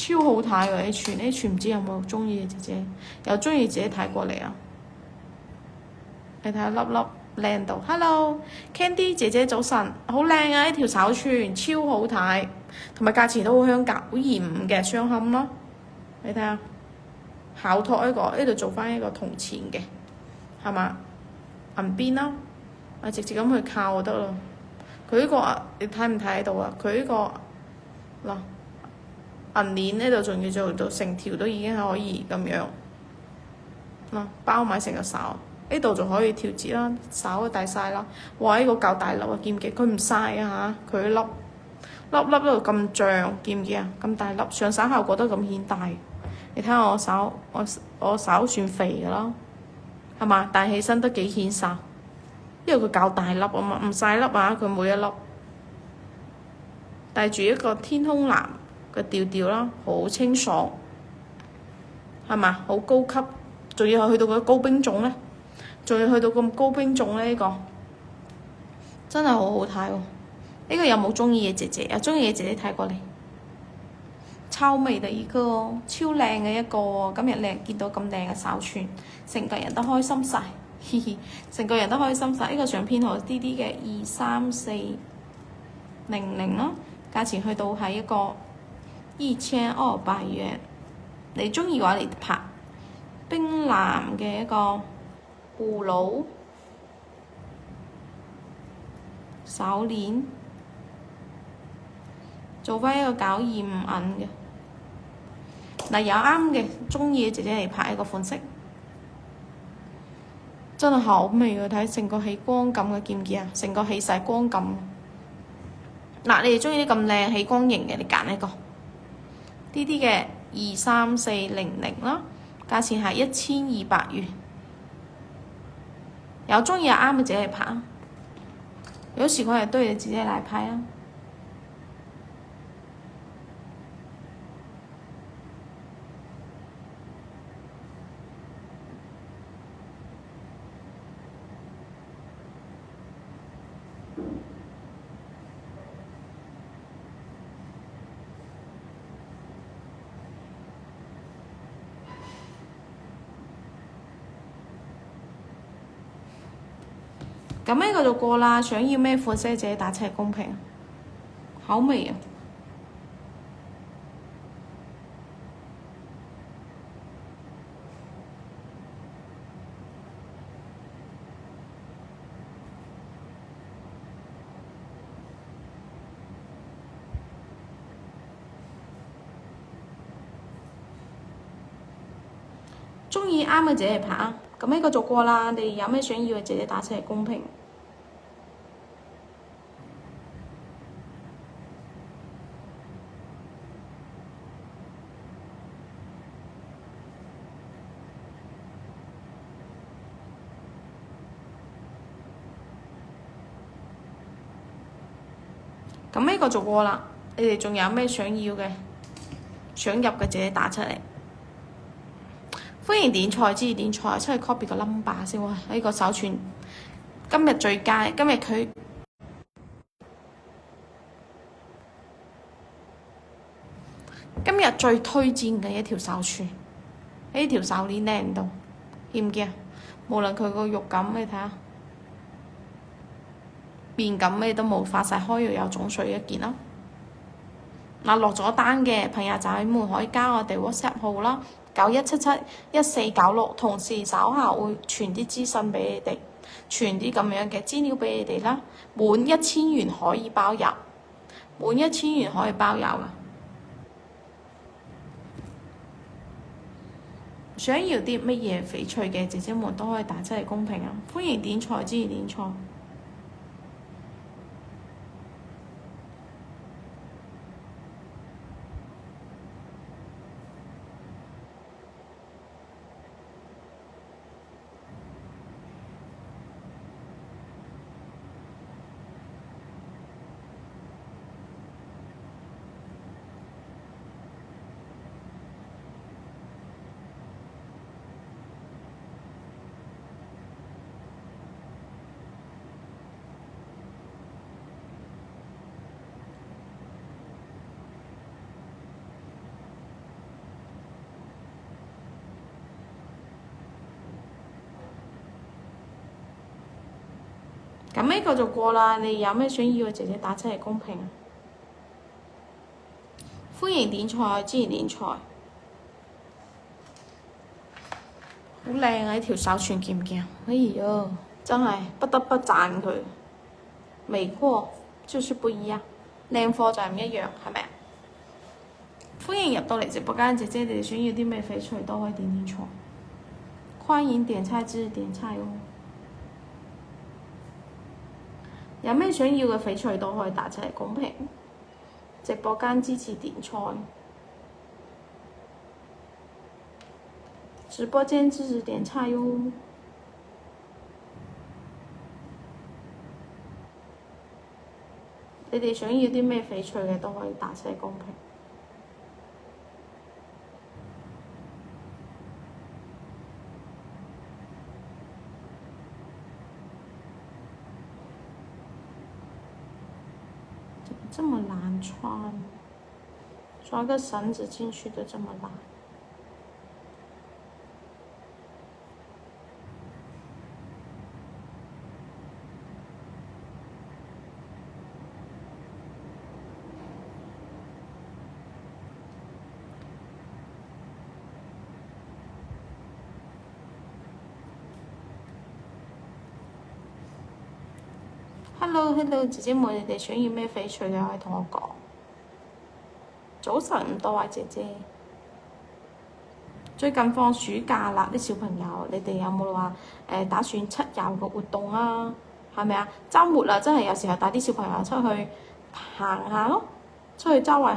超好睇喎！H 唔知有冇中意嘅姐姐，有中意自己睇過嚟啊！你睇下粒粒靚到，Hello，Candy 姐姐早晨，好靚啊！呢條手串超好睇，同埋價錢都好香格，好延誤嘅雙堪咯。你睇下，考托呢度做翻一個銅錢嘅，係嘛？銀邊啦，直接咁去靠就得咯。佢呢個你睇唔睇到啊？佢呢個嗱銀鏈呢度仲要做到成條都已經係可以咁樣嗱，包埋成個手。呢度仲可以調節啦，手都大晒啦。哇！呢個夠大粒啊，見唔見？佢唔晒啊嚇，佢粒粒度咁脹，見唔見啊？咁大粒，上手效果都咁顯大。你睇下我手，我手算肥㗎啦，係嘛？戴起身都幾顯手，因為佢夠大粒啊嘛，唔晒粒啊，佢每一粒。帶住一個天空藍嘅調調啦，好清爽，係嘛？好高級，仲要係去到個高冰種咧。仲要去到咁高冰種呢，呢個真係好好睇喎！呢個有冇中意嘅姐姐？有中意嘅姐姐睇過嚟，超美嘅一個，超靚嘅一個。今日靚見到咁靚嘅手串，成個人都開心晒，嘻嘻，成個人都開心晒。呢個相編號啲啲嘅23400咯，價錢去到係一個1200元。你中意嘅話，你拍冰藍嘅一個葫蘆手鏈，做翻一個925銀嘅。嗱，有啱嘅中意嘅姐姐嚟拍一個款式，真係好美啊！睇成個起光感嘅，見唔見啊？成個起晒光感。嗱，你哋中意啲咁靚起光型嘅，你揀一個。呢啲嘅23400啦，價錢係1200元。有中意啱嘅自己嚟拍，有喜歡嘅對嘅自己嚟拍啊！咁呢個就過啦，想要咩款式自己打出嚟公平，好美啊！中意啱嘅自己嚟拍啊！咁呢個就過啦，你有咩想要嘅自己打出嚟公平。咁呢個就過啦，你哋仲有咩想要嘅、想入嘅自己打出嚟。歡迎點菜，支持點菜，出去 copy 個 number 先喎。呢個手串今日最佳，今日最推薦嘅一條手串，呢條手鏈靚到，見唔見啊？無論佢個肉感，你睇下面感咩都冇，發晒開又有種水一件啦。嗱，落咗單嘅朋友仔們可以加我哋 WhatsApp 號啦，91771496，同時稍後會傳啲資訊俾你哋，傳啲咁樣嘅資料俾你哋啦。滿1000元可以包郵，滿1000元可以包郵啊！想要啲乜嘢翡翠嘅姐姐們都可以打出嚟公平啊！歡迎點菜，支持點菜。咁呢個就過啦，你有咩想要嘅姐姐打出嚟公屏。歡迎點菜，支持點菜。好靚啊！呢條手串見唔見？哎呀，真係不得不讚佢。美貨就是不一樣，靚貨就係唔一樣，係咪啊？歡迎入到嚟直播間，姐姐你哋想要啲咩翡翠都可以點點菜。歡迎點菜支持點菜哦。有咩想要嘅翡翠都可以打出嚟公屏。直播間支持點菜。直播間支持點菜喲。你哋想要啲咩翡翠嘅都可以打出嚟公屏。這麼難穿，抓個繩子進去都這麼難。Hello，姐姐妹，你哋想要咩翡翠嘅可以同我講。早晨，多位姐姐。最近放暑假啦，啲小朋友，你哋有冇話打算出遊嘅活動啊？係咪啊？週末啊，真係有時候帶啲小朋友出去行下咯，出去周圍